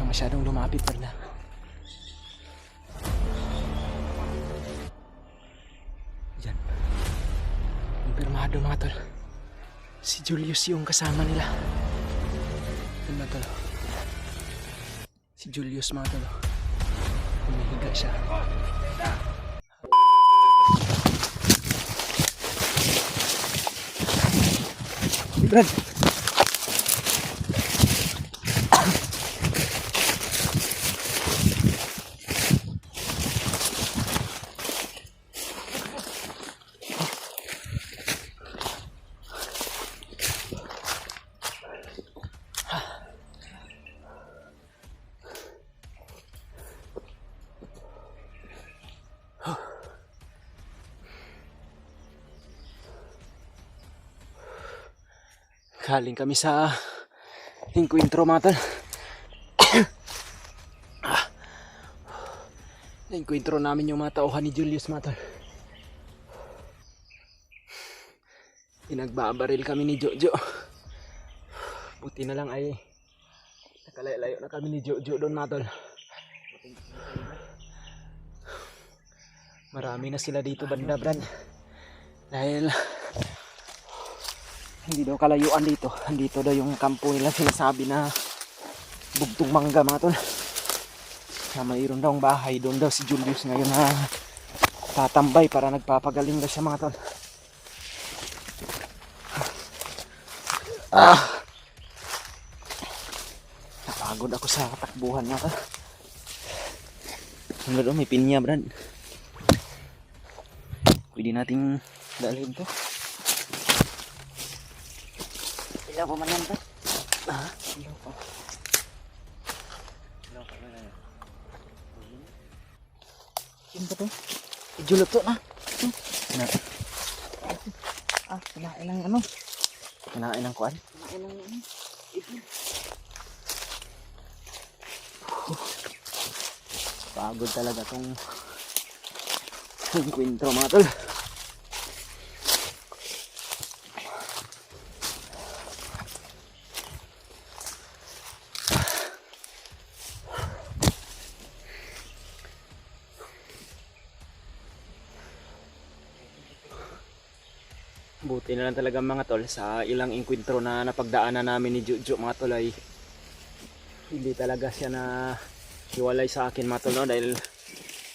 masyadong lumapit pa na. Diyan. Kumpirmado mga tol. Si Julius yung kasama nila. Yan mga tol. Si Julius mga tol. Humihiga siya. Brad. Galing kami sa Encuentro mga tol. Na-encuentro namin yung mga tauhan ni Julius mga tol. Pinagbabaril kami ni Jojo. Buti na lang ay nakalayo na kami ni Jojo doon mga tol. Marami na sila dito banda brad. Dahil hindi daw kalayuan dito. Andito daw yung kampo nila sinasabi na Bugtong Mangga mga tol. Na mayroon daw ang bahay. Doon daw si Julius ngayon na tatambay para nagpapagaling daw siya mga tol. Napagod ako sa takbuhan mga tol. Hanggang doon may pinya brad. Pwede nating dalhin to. Ilaw pa man yan ba? Ilaw pa. Ilaw pa man yan. Sino ba to? Ijulot to na. Kinain ng ano? Kinain ng kuan? Kinain ng ano? Pagod talaga tong encuentro mga tol. Buti na lang talaga mga tol sa ilang encuentro na napagdaanan namin ni Jojo mga tol ay hindi talaga siya na hiwalay sa akin mga tol no? Dahil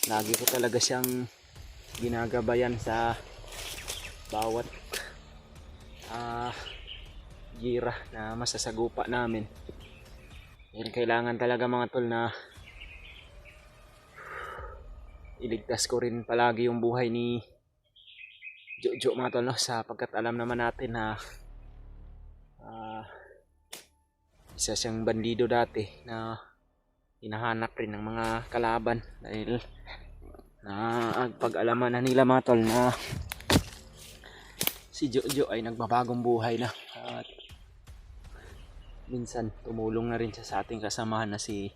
lagi ko talaga siyang ginagabayan sa bawat gira na masasagupa namin. Dahil kailangan talaga mga tol na iligtas ko rin palagi yung buhay ni Jojo mga tol no? Sapagkat alam naman natin na isa siyang bandido dati na hinahanap rin ng mga kalaban dahil na pag-alaman na nila mga tol na si Jojo ay nagbabagong buhay na at minsan tumulong na rin siya sa ating kasamahan na si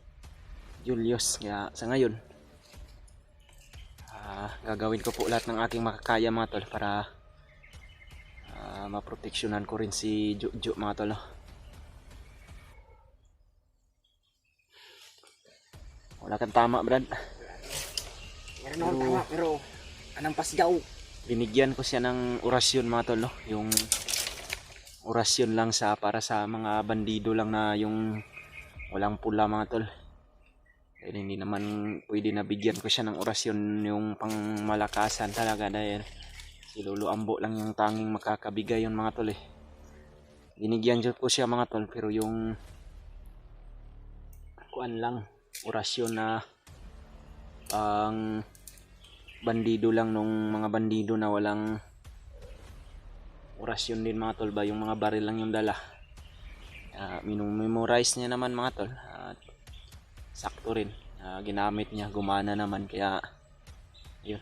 Julius. Kaya sa ngayon gagawin ko po lahat ng aking makakaya mga tol para maproteksyonan ko rin si Jojo mga tol no? Wala kang tama brad. Meron akong tama pero anong pasgaw. Binigyan ko siya ng orasyon mga tol no? Yung orasyon lang sa para sa mga bandido lang na yung walang pula mga tol. Dahil hindi naman pwede na bigyan ko siya ng orasyon yung pangmalakasan talaga dahil si Lolo Ambo lang yung tanging makakabigay yun mga tol eh. Binigyan ko siya mga tol pero yung kuan lang orasyon na pang bandido lang nung mga bandido na walang orasyon din mga tol ba yung mga baril lang yung dala. Memorize niya naman mga tol at sakto rin ginamit niya, gumana naman kaya yun.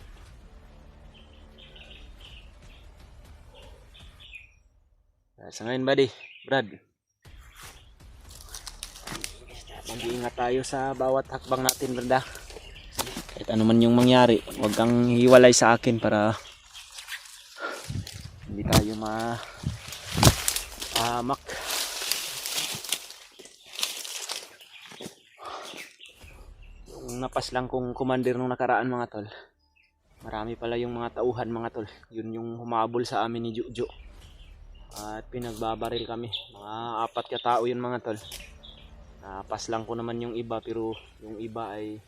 Sa ngayon buddy, Brad, mag-iingat tayo sa bawat hakbang natin Brad. Kahit ano man yung mangyari, huwag kang hiwalay sa akin para hindi tayo Yung napaslang kong commander nung nakaraan mga tol, marami pala yung mga tauhan mga tol. Yun yung humabol sa amin ni Jujo. At pinagbabaril kami. Mga 4 katao yun mga tol. Napaslang ko naman yung iba, pero yung iba ay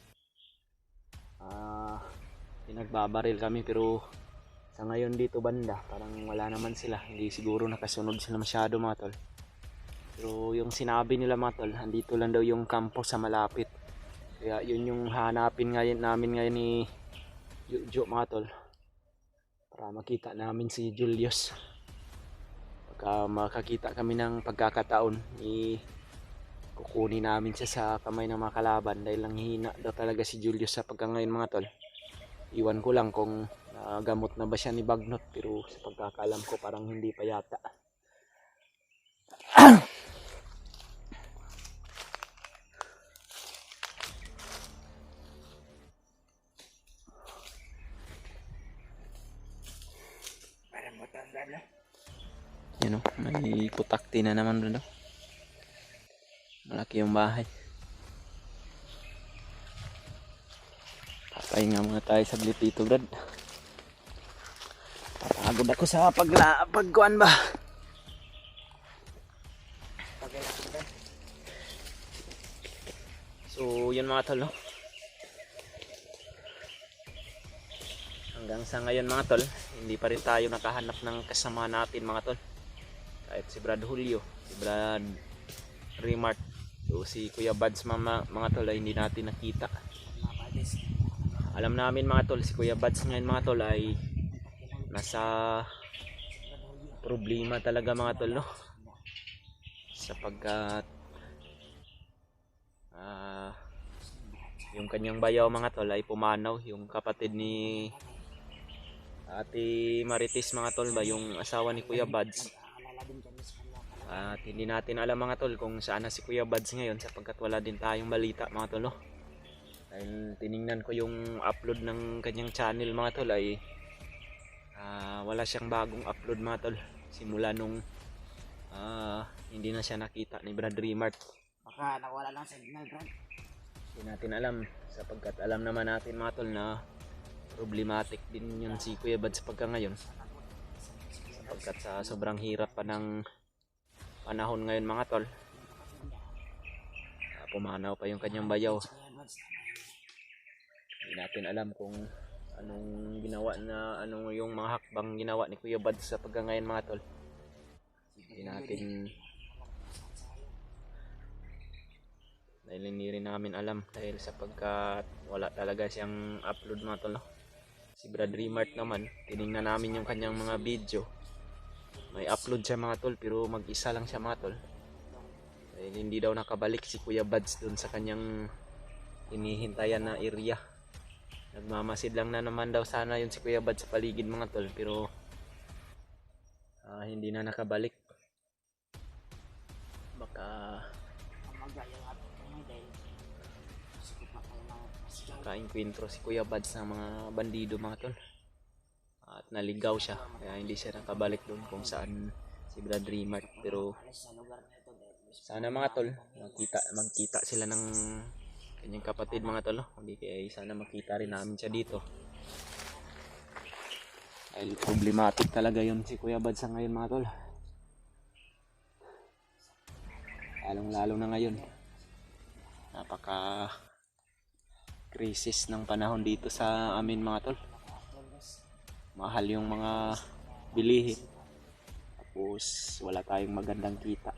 pinagbabaril kami. Pero sa ngayon dito banda, parang wala naman sila. Hindi siguro nakasunod sila masyado mga tol. Pero yung sinabi nila mga tol, andito lang daw yung kampo sa malapit. Kaya yun yung hanapin ngayon namin ngayon ni Jujo mga tol. Para makita namin si Julius. Pagka makakita kami ng pagkakataon, kukunin namin siya sa kamay ng mga kalaban. Dahil lang hina daw talaga si Julius sa pagkangayon mga tol. Iwan ko lang kung gamot na ba siya ni Bagnot. Pero sa pagkakalam ko parang hindi pa yata. Yan o, may putakti na naman doon. Malaki yung bahay. Papahinga muna tayo saglit dito, Brad. Papagod ako sa pagkuan ba. So yun mga tol, no? Hanggang sa ngayon mga tol, hindi pa rin tayo nakahanap ng kasama natin mga tol. Kahit si Brad Julio, si Brad Remart, so si Kuya Buds mga tol ay hindi natin nakita. Alam namin mga tol, si Kuya Buds ngayon mga tol ay nasa problema talaga mga tol, no? Sapagkat yung kanyang bayaw mga tol ay pumanaw. Yung kapatid ni Ate Marites mga tol ba, yung asawa ni Kuya Buds. At hindi natin alam mga tol kung saan na si Kuya Buds ngayon, sapagkat wala din tayong balita mga tol, no? Dahil tiningnan ko yung upload ng kanyang channel mga tol ay wala siyang bagong upload mga tol. Simula nung hindi na siya nakita ni Brad Remart. Baka nawala lang signal, Brad. Hindi natin alam, sapagkat alam naman natin mga tol na problematic din yun si Kuya Buds pagka ngayon. Sapagkat sa sobrang hirap pa ng panahon ngayon mga tol, pumanaw pa yung kanyang bayaw. Hindi natin alam kung anong ginawa na, anong yung mga hakbang ginawa ni Kuya Buds sa pagka ngayon mga tol. Hindi natin, dahil hindi rin namin alam, dahil sapagkat wala talaga siyang upload mga tol, no? Si Brad Remart naman, tinignan namin yung kanyang mga video, may upload siya mga tol, pero mag-isa lang siya mga tol. Dahil hindi daw nakabalik si Kuya Buds dun sa kanyang inihintayan na area. Nagmamasid lang na naman daw sana yun si Kuya Buds sa paligid mga tol, pero hindi na nakabalik. Baka kainkwentro si Kuya Buds ng mga bandido mga tol, at naligaw siya, kaya hindi siya nakabalik doon kung saan si Brad Remart. Pero sana mga tol magkita sila ng kanyang kapatid mga tol, no? Hindi kaya sana makita rin namin siya dito, dahil problematic talaga yun si Kuya Buds sa ngayon mga tol. Lalong lalo na ngayon, napaka crisis ng panahon dito sa amin mga tol. Mahal yung mga bilihin, tapos wala tayong magandang kita,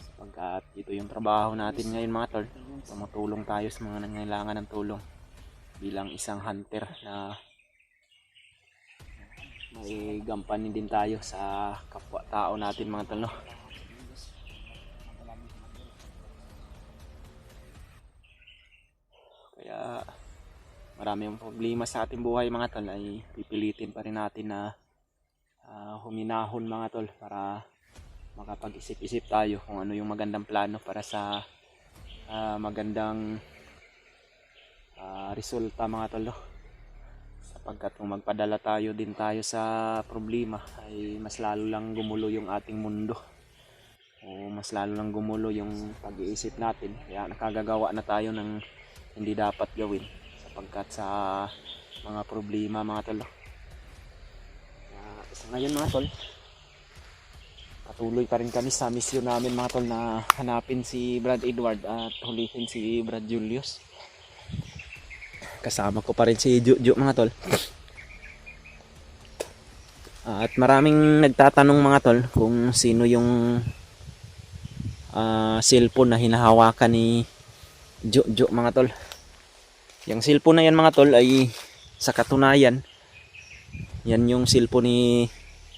sapagkat ito yung trabaho natin ngayon mga tol. Tumutulong tayo sa mga nangailangan ng tulong bilang isang hunter, na may gampanin din tayo sa kapwa tao natin mga tol, no? Kaya marami yung problema sa ating buhay mga tol, ay pipilitin pa rin natin na huminahon mga tol, para makapag-isip-isip tayo kung ano yung magandang plano para sa magandang resulta mga tol, no? Sapagkat kung magpadala tayo din tayo sa problema, ay mas lalo lang gumulo yung ating mundo, o mas lalo lang gumulo yung pag-iisip natin. Kaya nakagagawa na tayo ng hindi dapat gawin sapagkat sa mga problema mga tol. Sa ngayon mga tol, patuloy pa rin kami sa misyon namin mga tol na hanapin si Brad Edward at hulihin si Brad Julius. Kasama ko pa rin si Juju mga tol. At maraming nagtatanong mga tol kung sino yung cellphone na hinahawakan ni Juju mga tol. Yung cellphone na yan mga tol ay sa katunayan yan yung cellphone ni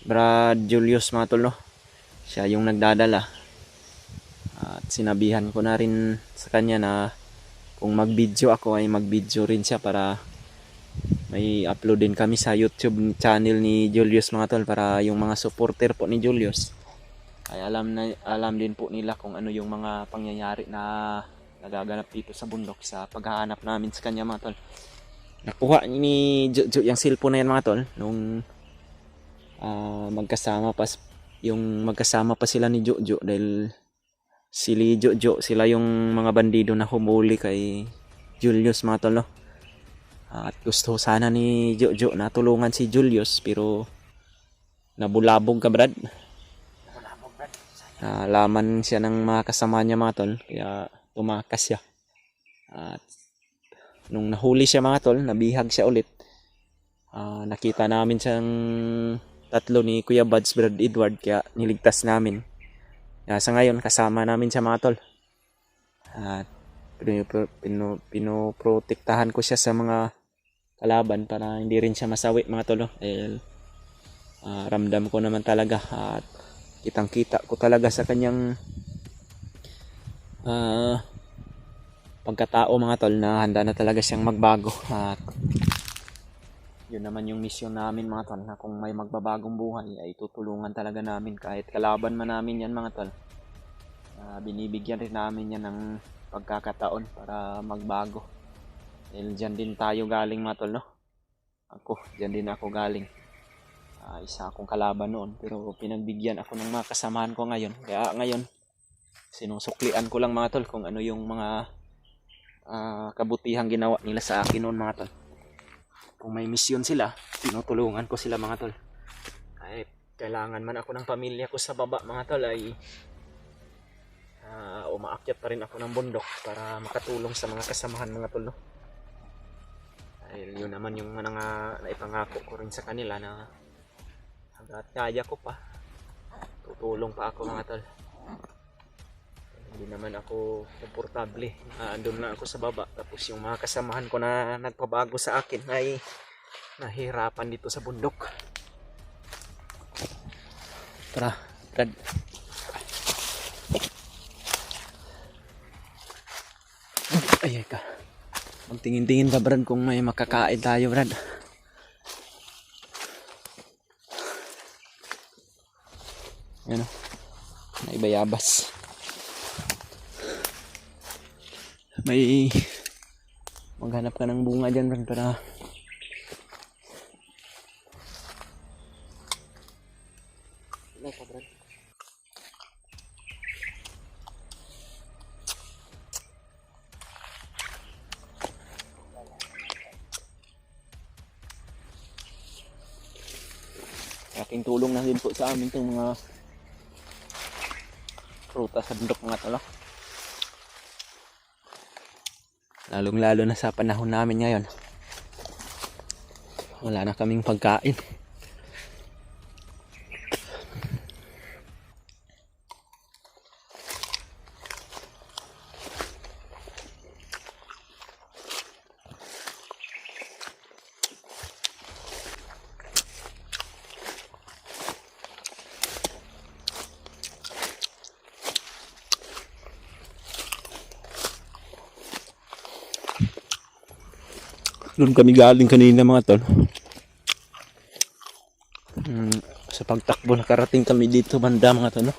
Brad Julius mga tol, no? Siya yung nagdadala. At sinabihan ko na rin sa kanya na kung mag-video ako ay mag-video rin siya para may upload din kami sa YouTube channel ni Julius mga tol, para yung mga supporter po ni Julius ay alam din po nila kung ano yung mga pangyayari na nagaganap dito sa bundok sa paghahanap namin sa kanya mga tol. Nakuha ni Juju yung cellphone na yan mga tol nung magkasama pa sila ni Juju, dahil si Juju sila yung mga bandido na humuli kay Julius mga tol, no? At gusto sana ni Juju na tulungan si Julius pero nabulabog ka Brad. Nalaman siya ng mga kasama niya mga tol, kaya tumakas siya. At nung nahuli siya mga tol, nabihag siya ulit. Nakita namin siyang tatlo ni Kuya Buds, Brad Edward, kaya niligtas namin. Kaya sa ngayon kasama namin siya mga tol. At pinoprotektahan ko siya sa mga kalaban para hindi rin siya masawi mga tol, no? Dahil ramdam ko naman talaga at kitang-kita ko talaga sa kanyang pagkatao mga tol na handa na talaga siyang magbago. At yun naman yung mission namin mga tol, na kung may magbabagong buhay ay tutulungan talaga namin kahit kalaban man namin yan mga tol. Binibigyan rin namin yan ng pagkakataon para magbago. Dahil dyan din tayo galing mga tol, no? Dyan din ako galing. Isa akong kalaban noon pero pinagbigyan ako ng mga kasamahan ko ngayon. Kaya ngayon sinusuklian ko lang mga tol kung ano yung mga kabutihang ginawa nila sa akin noon mga tol. Kung may misyon sila, tinutulungan ko sila mga tol. Kahit kailangan man ako ng pamilya ko sa baba mga tol ay umaakyat pa rin ako ng bundok para makatulong sa mga kasamahan mga tol, no? Dahil yun naman yung naipangako ko rin sa kanila na hanggat kaya ko pa, tutulong pa ako mga tol. Hindi naman ako komportable. Andun na ako sa baba. Tapos yung mga kasamahan ko na nagpabago sa akin ay nahihirapan dito sa bundok. Tara, Brad. Ay ka. Magtingin-tingin ka Brad kung may makakain tayo Brad. Ayan o. May bayabas. May maghanap ka ng bunga dyan Brad para Brad. Aking tulong na din po sa amin itong mga prutas sa bundok mga tol. Lalong lalo na sa panahon namin ngayon. Wala na kaming pagkain. Doon kami galing kanina mga tol. Sa pagtakbo nakarating kami dito banda mga tol, no?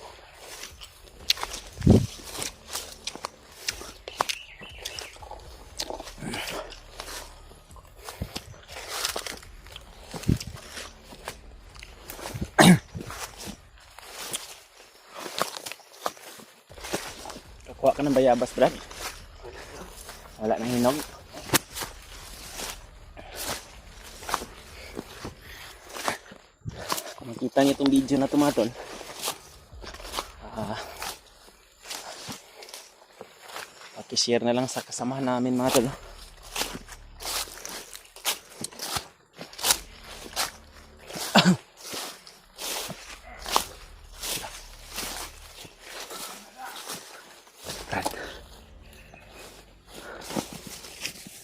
Kuha ka ng bayabas Brad. Wala nang hinog. Kung makita niyo itong video na tumatol, pakishare na lang sa kasamahan namin mga tol.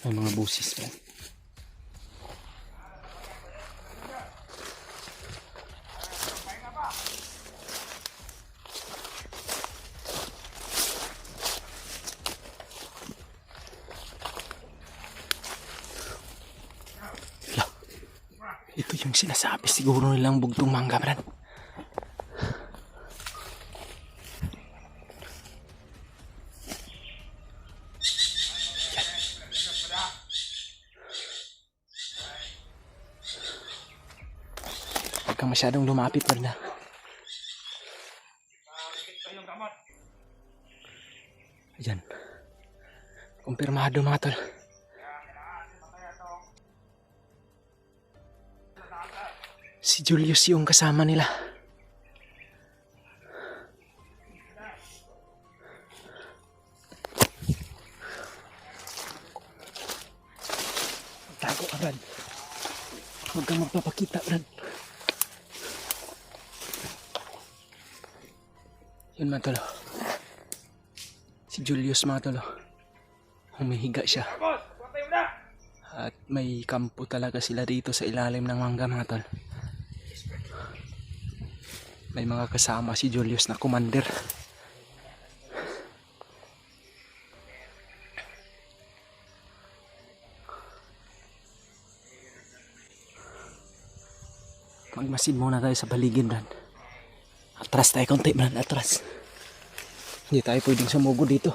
May mga busis pa. Ito yung sinasabi siguro nilang bugtong mangga, Brad. Huwag kang masyadong lumapit, Brad. Ayan. Kumpirmado mga tol. Si Julius yung kasama nila. Tago ka, Brad. Huwag kang magpapakita, Brad. Yun mga tolo. Si Julius mga tolo. Humihiga siya. At may kampo talaga sila dito sa ilalim ng mangga mga tol. May mga kasama si Julius na commander. Magmasid muna tayo sa paligid, Brad. Atras tayo konti, Brad. Atras. Hindi tayo pwedeng sumugo dito.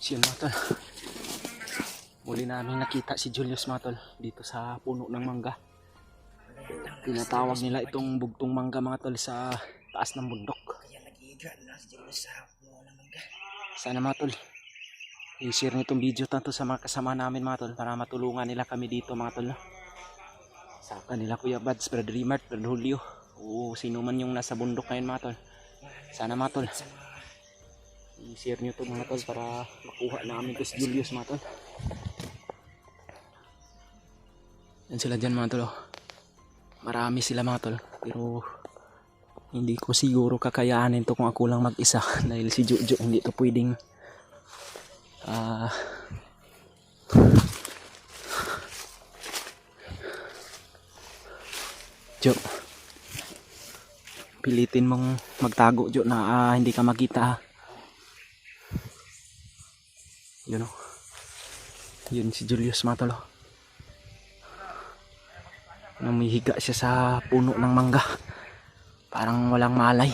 Siyan mga tol. Muli namin nakita si Julius mga tol dito sa puno ng mangga. Tinatawag nila itong bugtong mangga mga tol sa taas ng bundok. Sana mga tol i-share nitong video tanto sa mga kasama namin mga tol para matulungan nila kami dito mga tol. Sa kanila Kuya Bads, Brad Rimart, Brad Julio, o sino man yung nasa bundok ngayon mga tol. Sana mga tol i-share nyo to mga tol para makuha namin to si Julius mga tol. Yan sila dyan mga tol. Marami sila mga tol, pero hindi ko siguro kakayanin to kung ako lang mag-isa dahil si Jojo hindi to pwedeng Jo, pilitin mong magtago Jo na hindi ka makita. Yun o. Yun si Julius mga tol. Namihiga siya sa puno ng mangga. Parang walang malay.